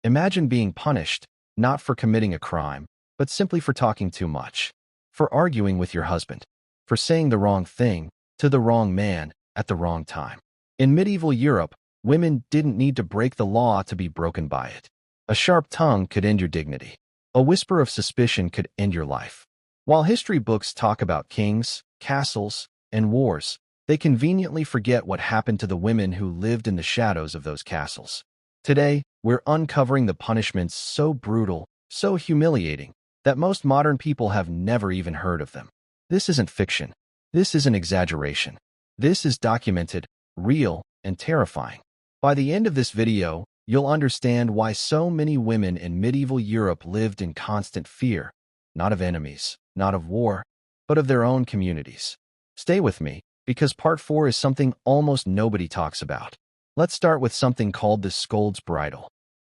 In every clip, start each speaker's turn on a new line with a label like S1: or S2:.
S1: Imagine being punished, not for committing a crime, but simply for talking too much, for arguing with your husband, for saying the wrong thing to the wrong man at the wrong time. In medieval Europe, women didn't need to break the law to be broken by it. A sharp tongue could end your dignity. A whisper of suspicion could end your life. While history books talk about kings, castles, and wars, they conveniently forget what happened to the women who lived in the shadows of those castles. Today, we're uncovering the punishments so brutal, so humiliating, that most modern people have never even heard of them. This isn't fiction. This isn't exaggeration. This is documented, real, and terrifying. By the end of this video, you'll understand why so many women in medieval Europe lived in constant fear, not of enemies, not of war, but of their own communities. Stay with me, because part 4 is something almost nobody talks about. Let's start with something called the Scold's Bridle.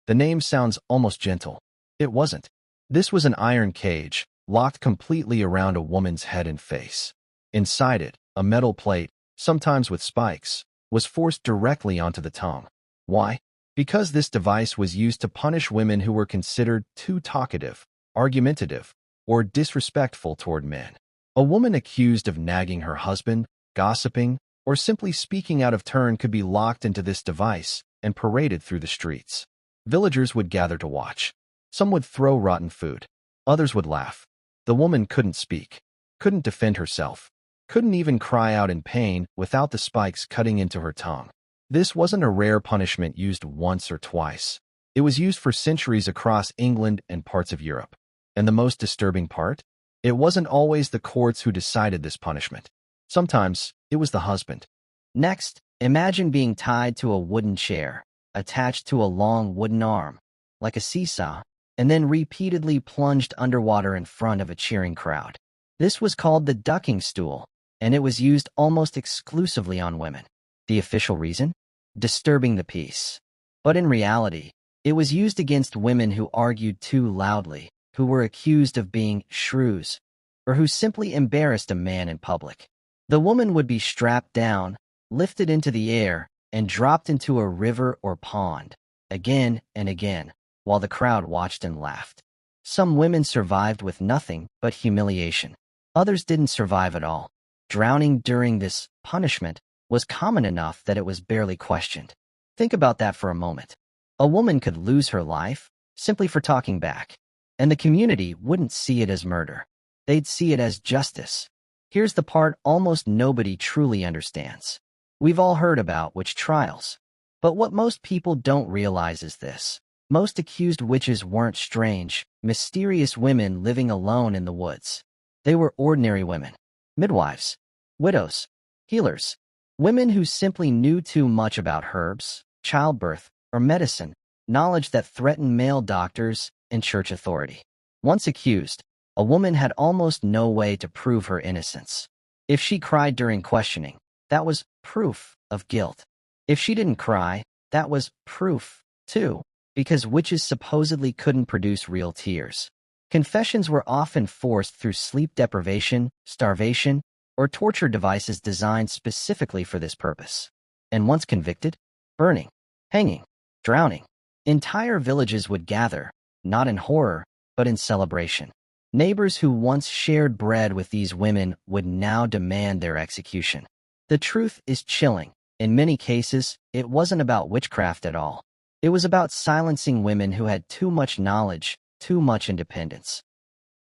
S1: The name sounds almost gentle. It wasn't. This was an iron cage, locked completely around a woman's head and face. Inside it, a metal plate, sometimes with spikes, was forced directly onto the tongue. Why? Because this device was used to punish women who were considered too talkative, argumentative, or disrespectful toward men. A woman accused of nagging her husband, gossiping, or simply speaking out of turn could be locked into this device and paraded through the streets. Villagers would gather to watch. Some would throw rotten food. Others would laugh. The woman couldn't speak, couldn't defend herself, couldn't even cry out in pain without the spikes cutting into her tongue. This wasn't a rare punishment used once or twice. It was used for centuries across England and parts of Europe. And the most disturbing part? It wasn't always the courts who decided this punishment. Sometimes, it was the husband.
S2: Next, imagine being tied to a wooden chair, attached to a long wooden arm, like a seesaw, and then repeatedly plunged underwater in front of a cheering crowd. This was called the ducking stool, and it was used almost exclusively on women. The official reason? Disturbing the peace. But in reality, it was used against women who argued too loudly, who were accused of being shrews, or who simply embarrassed a man in public. The woman would be strapped down, lifted into the air, and dropped into a river or pond, again and again, while the crowd watched and laughed. Some women survived with nothing but humiliation. Others didn't survive at all. Drowning during this punishment was common enough that it was barely questioned. Think about that for a moment. A woman could lose her life simply for talking back, and the community wouldn't see it as murder. They'd see it as justice. Here's the part almost nobody truly understands. We've all heard about witch trials, but what most people don't realize is this. Most accused witches weren't strange, mysterious women living alone in the woods. They were ordinary women, midwives, widows, healers, women who simply knew too much about herbs, childbirth, or medicine, knowledge that threatened male doctors and church authority. Once accused, a woman had almost no way to prove her innocence. If she cried during questioning, that was proof of guilt. If she didn't cry, that was proof, too, because witches supposedly couldn't produce real tears. Confessions were often forced through sleep deprivation, starvation, or torture devices designed specifically for this purpose. And once convicted, burning, hanging, drowning. Entire villages would gather, not in horror, but in celebration. Neighbors who once shared bread with these women would now demand their execution. The truth is chilling. In many cases, it wasn't about witchcraft at all. It was about silencing women who had too much knowledge, too much independence.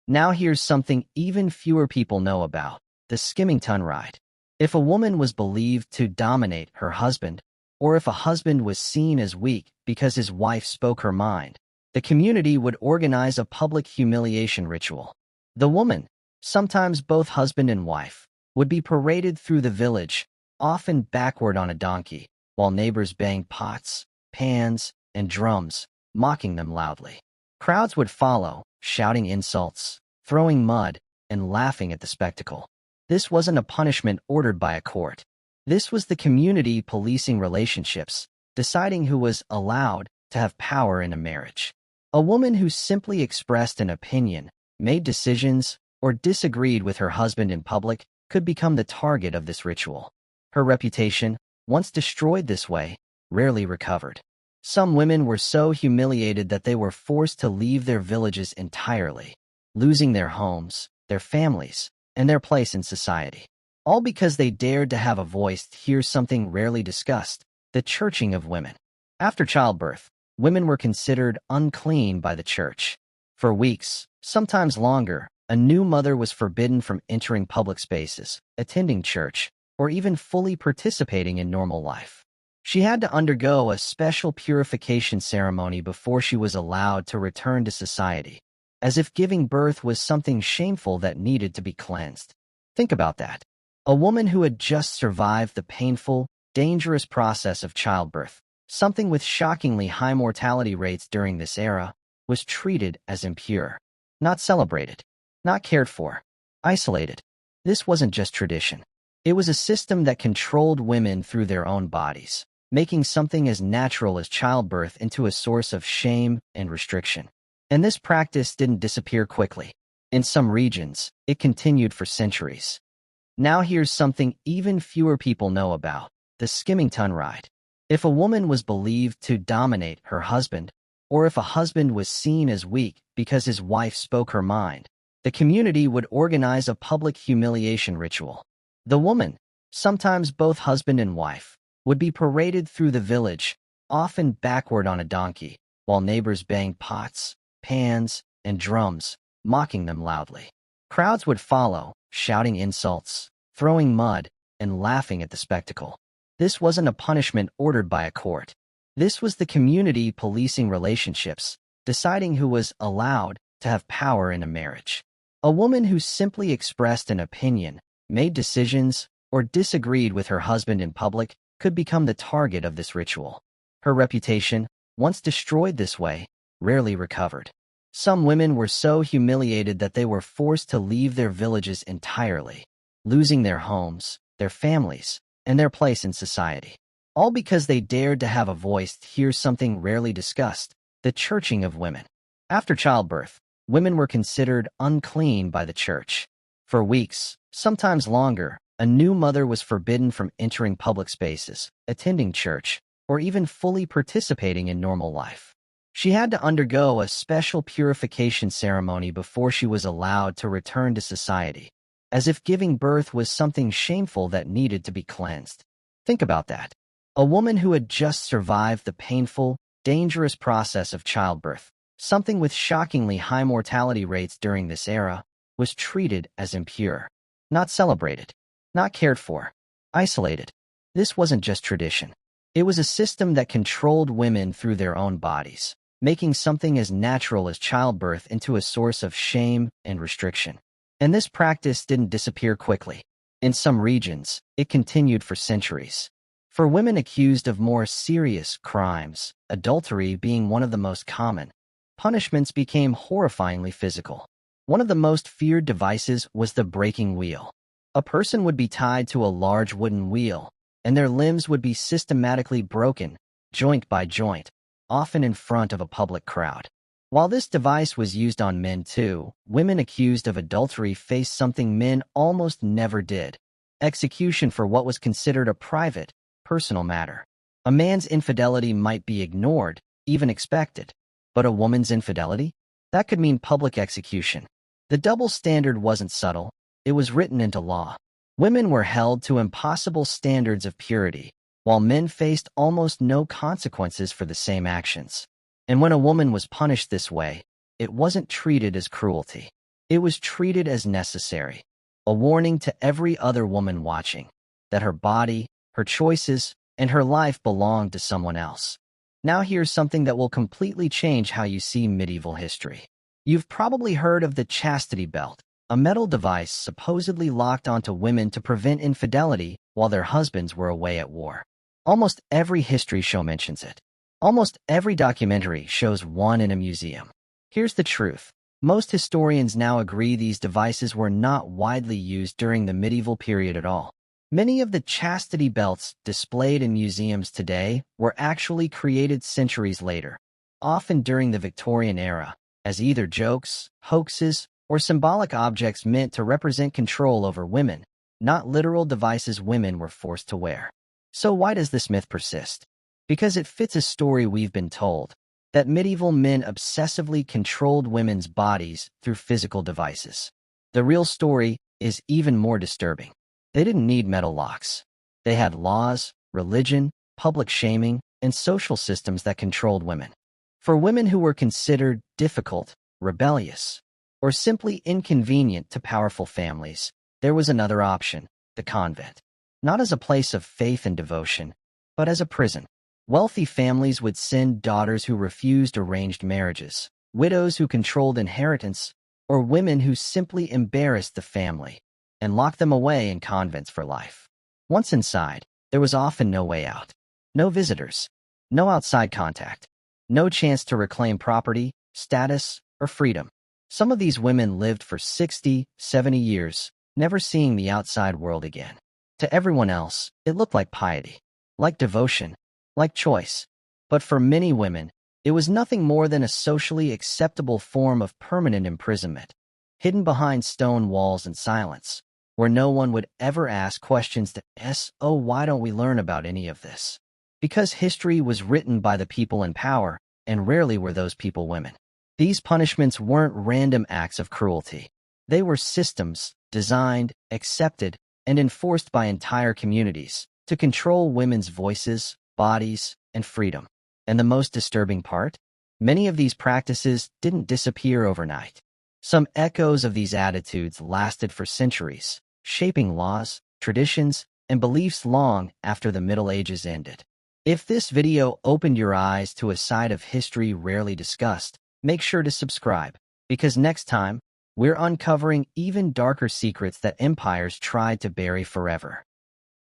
S2: Now here's something even fewer people know about: the skimming ton ride. If a woman was believed to dominate her husband, or if a husband was seen as weak because his wife spoke her mind, the community would organize a public humiliation ritual. The woman, sometimes both husband and wife, would be paraded through the village, often backward on a donkey, while neighbors banged pots, pans, and drums, mocking them loudly. Crowds would follow, shouting insults, throwing mud, and laughing at the spectacle. This wasn't a punishment ordered by a court. This was the community policing relationships, deciding who was allowed to have power in a marriage. A woman who simply expressed an opinion, made decisions, or disagreed with her husband in public could become the target of this ritual. Her reputation, once destroyed this way, rarely recovered. Some women were so humiliated that they were forced to leave their villages entirely, losing their homes, their families, and their place in society. All because they dared to have a voice. Here's something rarely discussed: the churching of women. After childbirth, women were considered unclean by the church. For weeks, sometimes longer, a new mother was forbidden from entering public spaces, attending church, or even fully participating in normal life. She had to undergo a special purification ceremony before she was allowed to return to society, as if giving birth was something shameful that needed to be cleansed. Think about that. A woman who had just survived the painful, dangerous process of childbirth, something with shockingly high mortality rates during this era, was treated as impure, not celebrated, not cared for, isolated. This wasn't just tradition. It was a system that controlled women through their own bodies, making something as natural as childbirth into a source of shame and restriction. And this practice didn't disappear quickly. In some regions, it continued for centuries. Now here's something even fewer people know about: the skimming ton ride. If a woman was believed to dominate her husband, or if a husband was seen as weak because his wife spoke her mind, the community would organize a public humiliation ritual. The woman, sometimes both husband and wife, would be paraded through the village, often backward on a donkey, while neighbors banged pots, pans, and drums, mocking them loudly. Crowds would follow, shouting insults, throwing mud, and laughing at the spectacle. This wasn't a punishment ordered by a court. This was the community policing relationships, deciding who was allowed to have power in a marriage. A woman who simply expressed an opinion, made decisions, or disagreed with her husband in public could become the target of this ritual. Her reputation, once destroyed this way, rarely recovered. Some women were so humiliated that they were forced to leave their villages entirely, losing their homes, their families, and their place in society. All because they dared to have a voice. Here's something rarely discussed: the churching of women. After childbirth, women were considered unclean by the church. For weeks, sometimes longer, a new mother was forbidden from entering public spaces, attending church, or even fully participating in normal life. She had to undergo a special purification ceremony before she was allowed to return to society, as if giving birth was something shameful that needed to be cleansed. Think about that. A woman who had just survived the painful, dangerous process of childbirth, something with shockingly high mortality rates during this era, was treated as impure, not celebrated, not cared for, isolated. This wasn't just tradition. It was a system that controlled women through their own bodies, making something as natural as childbirth into a source of shame and restriction. And this practice didn't disappear quickly. In some regions, it continued for centuries. For women accused of more serious crimes, adultery being one of the most common, punishments became horrifyingly physical. One of the most feared devices was the breaking wheel. A person would be tied to a large wooden wheel, and their limbs would be systematically broken, joint by joint, often in front of a public crowd. While this device was used on men too, women accused of adultery faced something men almost never did: execution for what was considered a private, personal matter. A man's infidelity might be ignored, even expected, but a woman's infidelity? That could mean public execution. The double standard wasn't subtle, it was written into law. Women were held to impossible standards of purity, while men faced almost no consequences for the same actions. And when a woman was punished this way, it wasn't treated as cruelty. It was treated as necessary, a warning to every other woman watching, that her body, her choices, and her life belonged to someone else. Now here's something that will completely change how you see medieval history. You've probably heard of the chastity belt, a metal device supposedly locked onto women to prevent infidelity while their husbands were away at war. Almost every history show mentions it. Almost every documentary shows one in a museum. Here's the truth. Most historians now agree these devices were not widely used during the medieval period at all. Many of the chastity belts displayed in museums today were actually created centuries later, often during the Victorian era, as either jokes, hoaxes, or symbolic objects meant to represent control over women, not literal devices women were forced to wear. So why does this myth persist? because it fits a story we've been told, that medieval men obsessively controlled women's bodies through physical devices. The real story is even more disturbing. They didn't need metal locks. They had laws, religion, public shaming, and social systems that controlled women. For women who were considered difficult, rebellious, or simply inconvenient to powerful families, there was another option: the convent. Not as a place of faith and devotion, but as a prison. Wealthy families would send daughters who refused arranged marriages, widows who controlled inheritance, or women who simply embarrassed the family, and lock them away in convents for life. Once inside, there was often no way out. No visitors, no outside contact, no chance to reclaim property, status, or freedom. Some of these women lived for 60, 70 years, never seeing the outside world again. To everyone else, it looked like piety, like devotion, like choice. But for many women, it was nothing more than a socially acceptable form of permanent imprisonment, hidden behind stone walls and silence, where no one would ever ask questions to "Oh, why don't we learn about any of this?" Because history was written by the people in power, and rarely were those people women. These punishments weren't random acts of cruelty. They were systems designed, accepted, and enforced by entire communities to control women's voices, bodies, and freedom. And the most disturbing part? Many of these practices didn't disappear overnight. Some echoes of these attitudes lasted for centuries, shaping laws, traditions, and beliefs long after the Middle Ages ended. If this video opened your eyes to a side of history rarely discussed, make sure to subscribe, because next time, we're uncovering even darker secrets that empires tried to bury forever.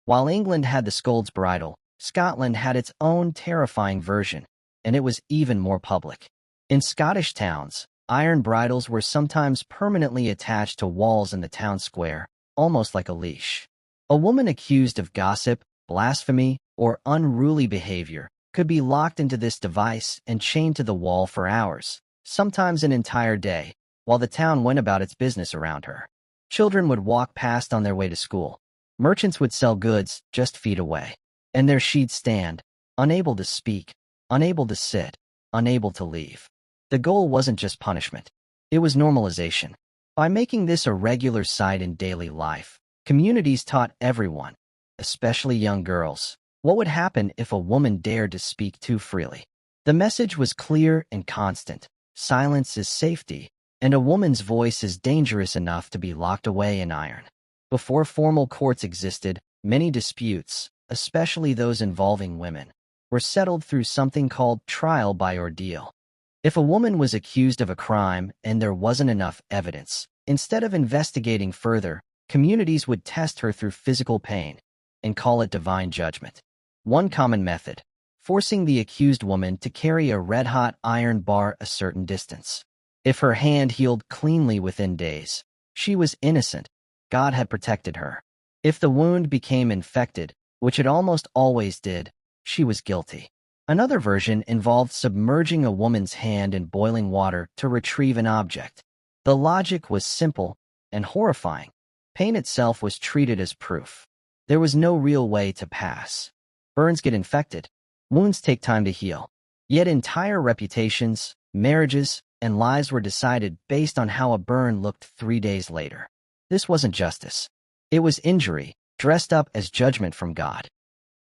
S2: While England had the Scold's Bridle, Scotland had its own terrifying version, and it was even more public. In Scottish towns, iron bridles were sometimes permanently attached to walls in the town square, almost like a leash. A woman accused of gossip, blasphemy, or unruly behavior could be locked into this device and chained to the wall for hours, sometimes an entire day, while the town went about its business around her. Children would walk past on their way to school. Merchants would sell goods just feet away. And there she'd stand, unable to speak, unable to sit, unable to leave. The goal wasn't just punishment. It was normalization. By making this a regular sight in daily life, communities taught everyone, especially young girls, what would happen if a woman dared to speak too freely. The message was clear and constant: silence is safety, and a woman's voice is dangerous enough to be locked away in iron. Before formal courts existed, many disputes, especially those involving women, were settled through something called trial by ordeal. If a woman was accused of a crime and there wasn't enough evidence, instead of investigating further, communities would test her through physical pain and call it divine judgment. One common method: forcing the accused woman to carry a red-hot iron bar a certain distance. If her hand healed cleanly within days, she was innocent. God had protected her. If the wound became infected, which it almost always did, she was guilty. Another version involved submerging a woman's hand in boiling water to retrieve an object. The logic was simple and horrifying. Pain itself was treated as proof. There was no real way to pass. Burns get infected. Wounds take time to heal. Yet entire reputations, marriages, and lives were decided based on how a burn looked 3 days later. This wasn't justice. It was injury, dressed up as judgment from God.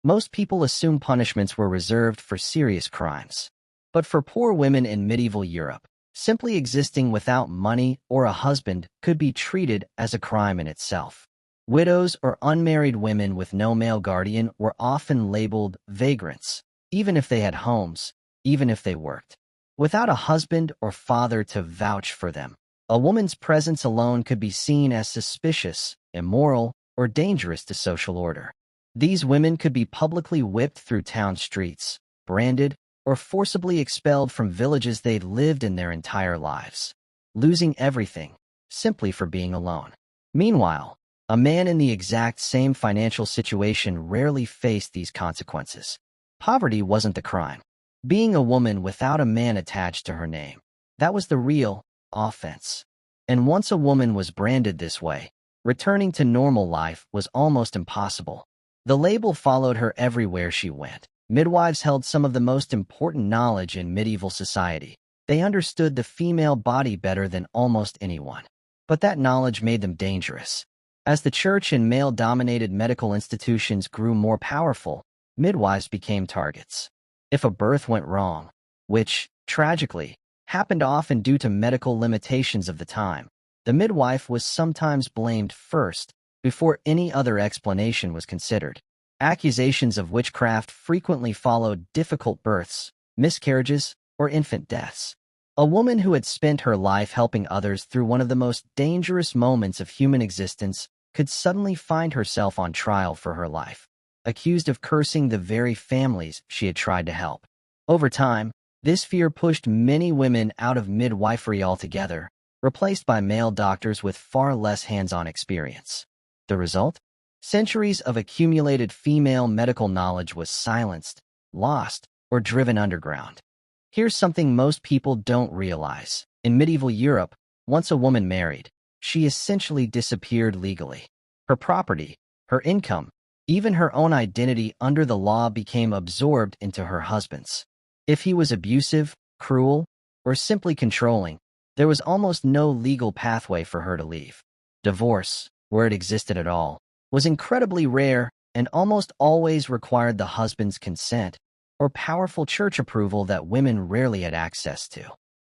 S2: Most people assume punishments were reserved for serious crimes. But for poor women in medieval Europe, simply existing without money or a husband could be treated as a crime in itself. Widows or unmarried women with no male guardian were often labeled vagrants, even if they had homes, even if they worked. Without a husband or father to vouch for them, a woman's presence alone could be seen as suspicious, immoral, or dangerous to social order. These women could be publicly whipped through town streets, branded, or forcibly expelled from villages they'd lived in their entire lives, losing everything simply for being alone. Meanwhile, a man in the exact same financial situation rarely faced these consequences. Poverty wasn't the crime. Being a woman without a man attached to her name, that was the real offense. And once a woman was branded this way, returning to normal life was almost impossible. The label followed her everywhere she went. Midwives held some of the most important knowledge in medieval society. They understood the female body better than almost anyone. But that knowledge made them dangerous. As the church and male-dominated medical institutions grew more powerful, midwives became targets. If a birth went wrong, which, tragically, happened often due to medical limitations of the time, the midwife was sometimes blamed first, before any other explanation was considered. Accusations of witchcraft frequently followed difficult births, miscarriages, or infant deaths. A woman who had spent her life helping others through one of the most dangerous moments of human existence could suddenly find herself on trial for her life, accused of cursing the very families she had tried to help. Over time, this fear pushed many women out of midwifery altogether, replaced by male doctors with far less hands-on experience. The result? Centuries of accumulated female medical knowledge was silenced, lost, or driven underground. Here's something most people don't realize. In medieval Europe, once a woman married, she essentially disappeared legally. Her property, her income, even her own identity under the law became absorbed into her husband's. If he was abusive, cruel, or simply controlling, there was almost no legal pathway for her to leave. Divorce, where it existed at all, was incredibly rare and almost always required the husband's consent or powerful church approval that women rarely had access to.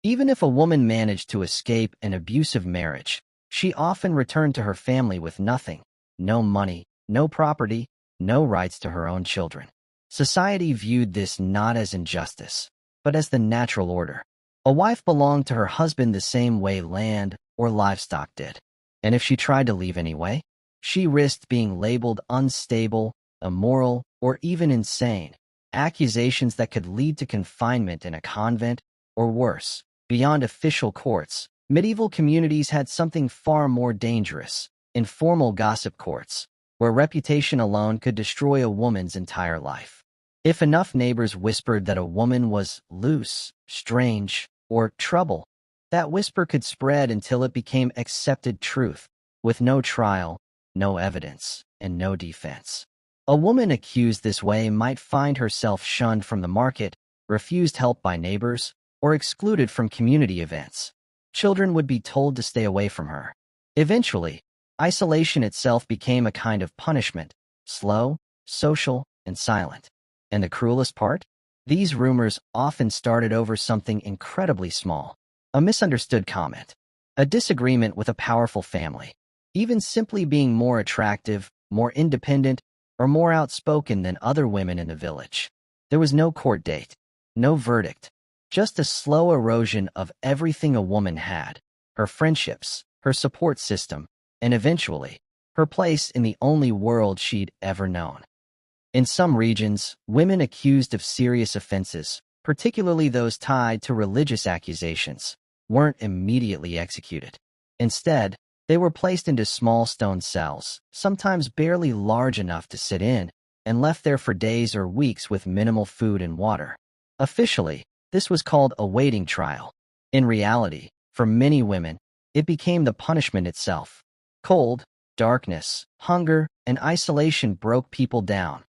S2: Even if a woman managed to escape an abusive marriage, she often returned to her family with nothing, no money, no property, no rights to her own children. Society viewed this not as injustice, but as the natural order. A wife belonged to her husband the same way land or livestock did. And if she tried to leave anyway, she risked being labeled unstable, immoral, or even insane, accusations that could lead to confinement in a convent or worse. Beyond official courts, medieval communities had something far more dangerous: informal gossip courts, where reputation alone could destroy a woman's entire life. If enough neighbors whispered that a woman was loose, strange, or trouble, that whisper could spread until it became accepted truth, with no trial, no evidence, and no defense. A woman accused this way might find herself shunned from the market, refused help by neighbors, or excluded from community events. Children would be told to stay away from her. Eventually, isolation itself became a kind of punishment, slow, social, and silent. And the cruelest part? These rumors often started over something incredibly small: a misunderstood comment, a disagreement with a powerful family, even simply being more attractive, more independent, or more outspoken than other women in the village. There was no court date, no verdict, just a slow erosion of everything a woman had: her friendships, her support system, and eventually, her place in the only world she'd ever known. In some regions, women accused of serious offenses, particularly those tied to religious accusations, weren't immediately executed. Instead, they were placed into small stone cells, sometimes barely large enough to sit in, and left there for days or weeks with minimal food and water. Officially, this was called a waiting trial. In reality, for many women, it became the punishment itself. Cold, darkness, hunger, and isolation broke people down,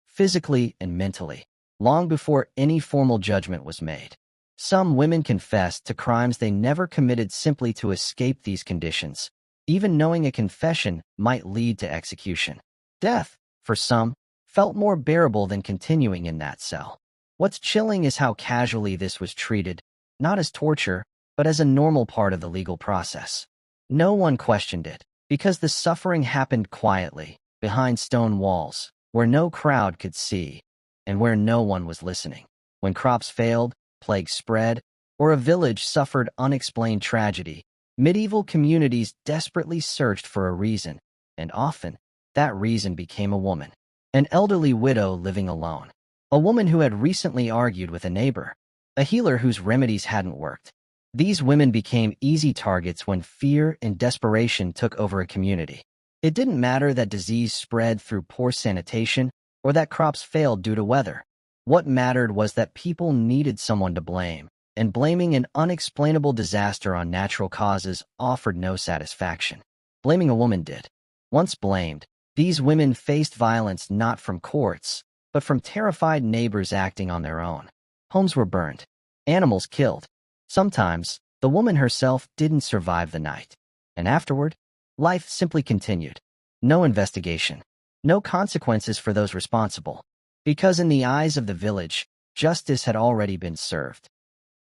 S2: physically and mentally, long before any formal judgment was made. Some women confessed to crimes they never committed simply to escape these conditions, even knowing a confession might lead to execution. Death, for some, felt more bearable than continuing in that cell. What's chilling is how casually this was treated, not as torture, but as a normal part of the legal process. No one questioned it, because the suffering happened quietly, behind stone walls, where no crowd could see, and where no one was listening. When crops failed, plague spread, or a village suffered unexplained tragedy, medieval communities desperately searched for a reason, and often, that reason became a woman. An elderly widow living alone. A woman who had recently argued with a neighbor. A healer whose remedies hadn't worked. These women became easy targets when fear and desperation took over a community. It didn't matter that disease spread through poor sanitation or that crops failed due to weather. What mattered was that people needed someone to blame, and blaming an unexplainable disaster on natural causes offered no satisfaction. Blaming a woman did. Once blamed, these women faced violence not from courts, but from terrified neighbors acting on their own. Homes were burned, animals killed. Sometimes, the woman herself didn't survive the night. And afterward, life simply continued. No investigation. No consequences for those responsible. Because in the eyes of the village, justice had already been served.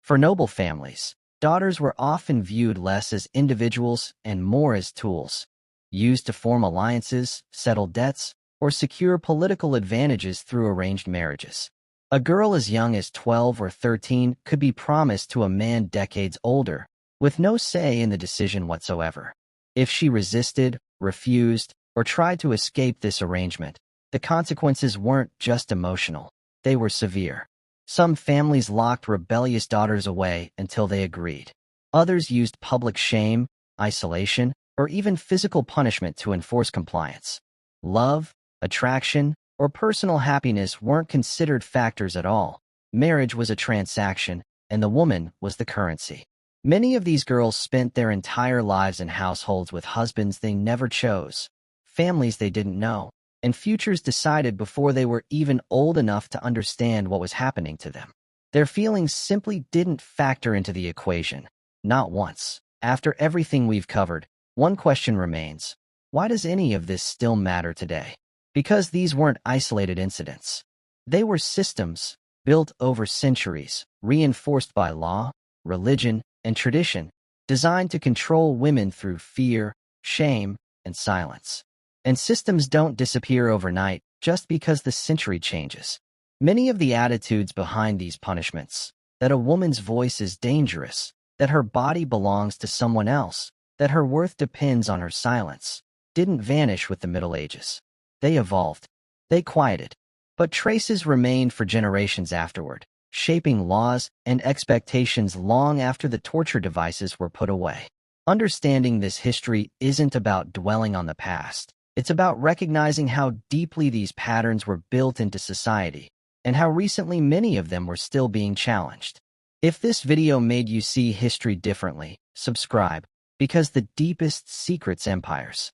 S2: For noble families, daughters were often viewed less as individuals and more as tools, used to form alliances, settle debts, or secure political advantages through arranged marriages. A girl as young as 12 or 13 could be promised to a man decades older, with no say in the decision whatsoever. If she resisted, refused, or tried to escape this arrangement, the consequences weren't just emotional, they were severe. Some families locked rebellious daughters away until they agreed. Others used public shame, isolation, or even physical punishment to enforce compliance. Love, attraction, or personal happiness weren't considered factors at all. Marriage was a transaction, and the woman was the currency. Many of these girls spent their entire lives in households with husbands they never chose, families they didn't know, and futures decided before they were even old enough to understand what was happening to them. Their feelings simply didn't factor into the equation, not once. After everything we've covered, one question remains. Why does any of this still matter today? Because these weren't isolated incidents. They were systems, built over centuries, reinforced by law, religion, and tradition, designed to control women through fear, shame, and silence. And systems don't disappear overnight just because the century changes. Many of the attitudes behind these punishments, that a woman's voice is dangerous, that her body belongs to someone else, that her worth depends on her silence, didn't vanish with the Middle Ages. They evolved. They quieted. But traces remained for generations afterward, shaping laws and expectations long after the torture devices were put away. Understanding this history isn't about dwelling on the past. It's about recognizing how deeply these patterns were built into society, and how recently many of them were still being challenged. If this video made you see history differently, subscribe, because the deepest secrets empires